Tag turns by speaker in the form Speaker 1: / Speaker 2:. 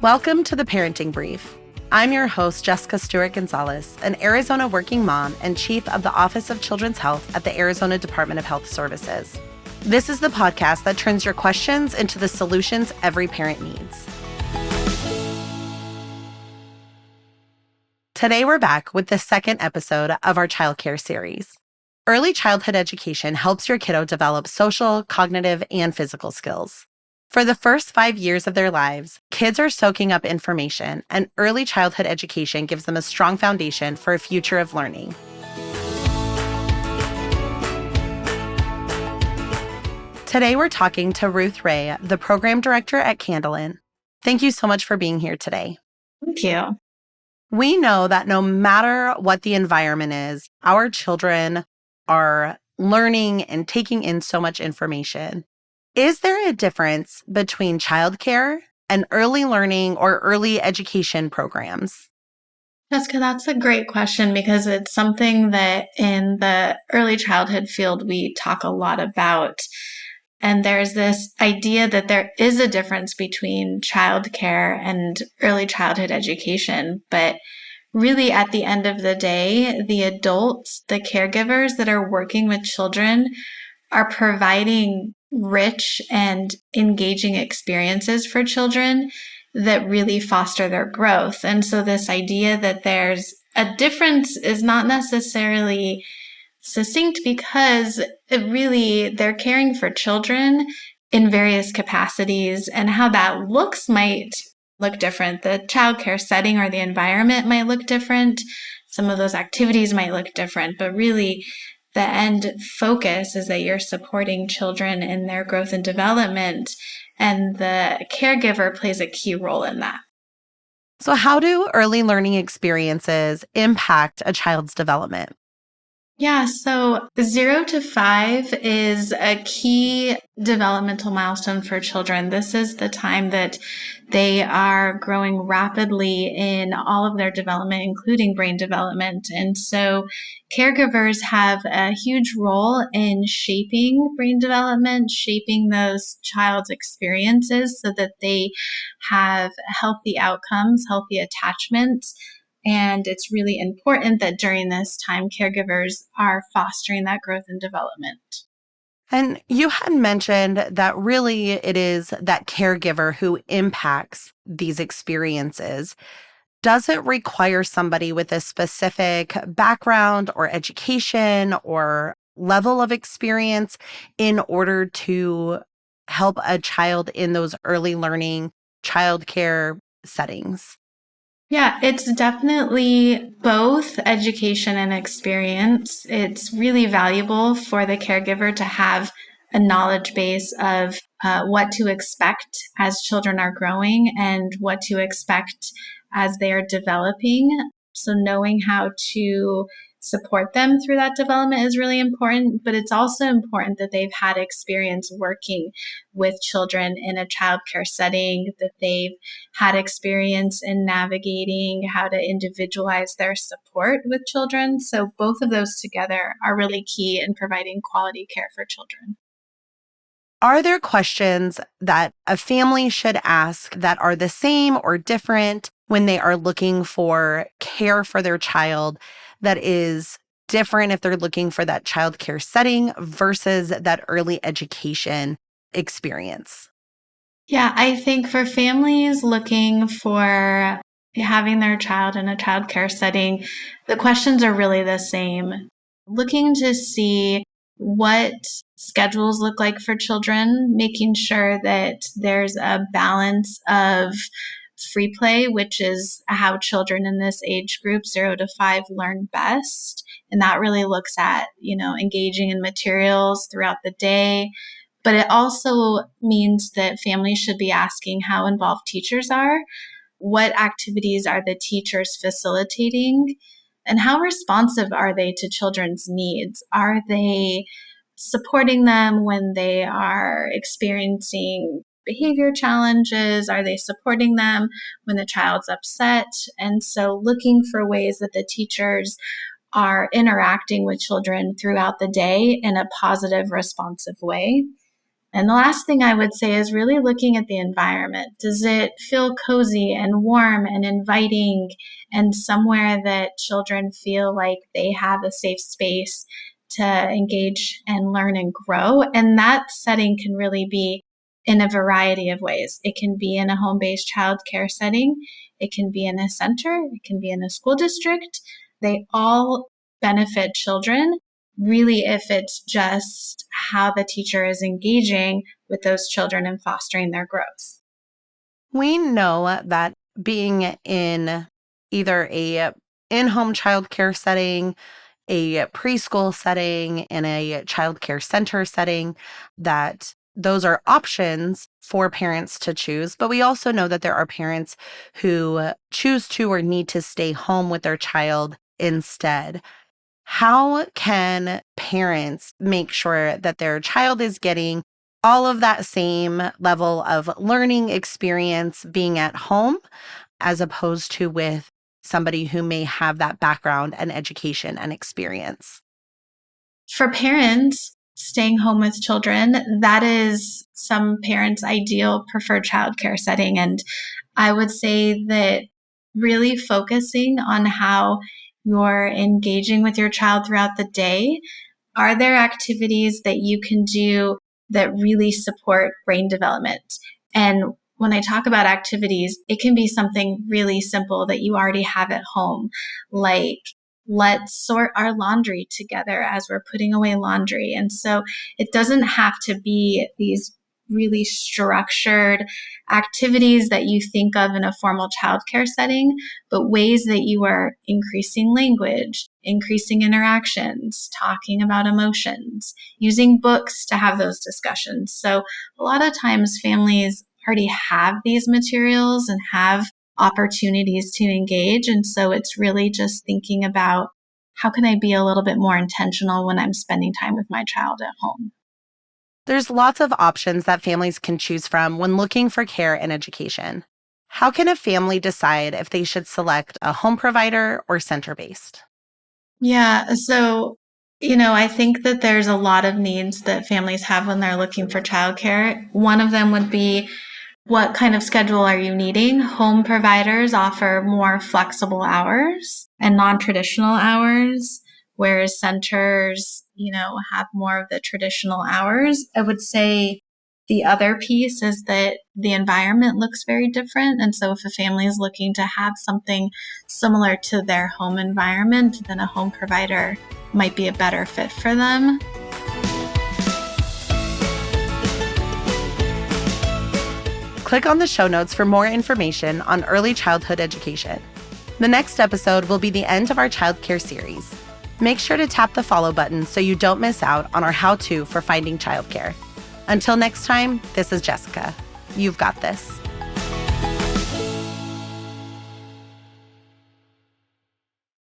Speaker 1: Welcome to the Parenting Brief. I'm your host, Jessica Stewart-Gonzalez, an Arizona working mom and chief of the Office of Children's Health at the Arizona Department of Health Services. This is the podcast that turns your questions into the solutions every parent needs. Today, we're back with the second episode of our childcare series. Early childhood education helps your kiddo develop social, cognitive, and physical skills. For the first 5 years of their lives, kids are soaking up information, and early childhood education gives them a strong foundation for a future of learning. Today, we're talking to Ruth Ray, the program director at Candelen. Thank you so much for being here today.
Speaker 2: Thank you.
Speaker 1: We know that no matter what the environment is, our children are learning and taking in so much information. Is there a difference between childcare and early learning or early education programs?
Speaker 2: Jessica, that's a great question because it's something that in the early childhood field we talk a lot about. And there's this idea that there is a difference between childcare and early childhood education. But really, at the end of the day, the adults, the caregivers that are working with children are providing rich and engaging experiences for children that really foster their growth. And so this idea that there's a difference is not necessarily succinct because they're caring for children in various capacities, and how that looks might look different. The childcare setting or the environment might look different. Some of those activities might look different, but really the end focus is that you're supporting children in their growth and development, and the caregiver plays a key role in that.
Speaker 1: So how do early learning experiences impact a child's development?
Speaker 2: Yeah, so 0 to 5 is a key developmental milestone for children. This is the time that they are growing rapidly in all of their development, including brain development. And so caregivers have a huge role in shaping brain development, shaping those child's experiences so that they have healthy outcomes, healthy attachments. And it's really important that during this time, caregivers are fostering that growth and development.
Speaker 1: And you had mentioned that really it is that caregiver who impacts these experiences. Does it require somebody with a specific background or education or level of experience in order to help a child in those early learning childcare settings?
Speaker 2: Yeah, it's definitely both education and experience. It's really valuable for the caregiver to have a knowledge base of what to expect as children are growing and what to expect as they are developing. So knowing how to support them through that development is really important, but it's also important that they've had experience working with children in a childcare setting, that they've had experience in navigating how to individualize their support with children. So both of those together are really key in providing quality care for children.
Speaker 1: Are there questions that a family should ask that are the same or different when they are looking for care for their child that is different if they're looking for that childcare setting versus that early education experience?
Speaker 2: Yeah, I think for families looking for having their child in a childcare setting, the questions are really the same. Looking to see what schedules look like for children, making sure that there's a balance of free play, which is how children in this age group, 0 to 5, learn best. And that really looks at, engaging in materials throughout the day. But it also means that families should be asking how involved teachers are, what activities are the teachers facilitating, and how responsive are they to children's needs? Are they supporting them when they are experiencing behavior challenges? Are they supporting them when the child's upset? And so looking for ways that the teachers are interacting with children throughout the day in a positive, responsive way. And the last thing I would say is really looking at the environment. Does it feel cozy and warm and inviting and somewhere that children feel like they have a safe space to engage and learn and grow? And that setting can really be in a variety of ways. It can be in a home-based childcare setting. It can be in a center. It can be in a school district. They all benefit children, really, if it's just how the teacher is engaging with those children and fostering their growth.
Speaker 1: We know that being in either a in-home childcare setting, a preschool setting, in a childcare center setting, that those are options for parents to choose. But we also know that there are parents who choose to or need to stay home with their child instead. How can parents make sure that their child is getting all of that same level of learning experience being at home as opposed to with somebody who may have that background and education and experience?
Speaker 2: For parents, staying home with children, that is some parents' ideal preferred childcare setting. And I would say that really focusing on how you're engaging with your child throughout the day. Are there activities that you can do that really support brain development? And when I talk about activities, it can be something really simple that you already have at home, like let's sort our laundry together as we're putting away laundry. And so it doesn't have to be these really structured activities that you think of in a formal childcare setting, but ways that you are increasing language, increasing interactions, talking about emotions, using books to have those discussions. So a lot of times families already have these materials and have opportunities to engage. And so it's really just thinking about how can I be a little bit more intentional when I'm spending time with my child at home?
Speaker 1: There's lots of options that families can choose from when looking for care and education. How can a family decide if they should select a home provider or center-based?
Speaker 2: Yeah, so, I think that there's a lot of needs that families have when they're looking for childcare. One of them would be what kind of schedule are you needing? Home providers offer more flexible hours and non-traditional hours, whereas centers, have more of the traditional hours. I would say the other piece is that the environment looks very different. And so if a family is looking to have something similar to their home environment, then a home provider might be a better fit for them.
Speaker 1: Click on the show notes for more information on early childhood education. The next episode will be the end of our childcare series. Make sure to tap the follow button so you don't miss out on our how-to for finding childcare. Until next time, this is Jessica. You've got this.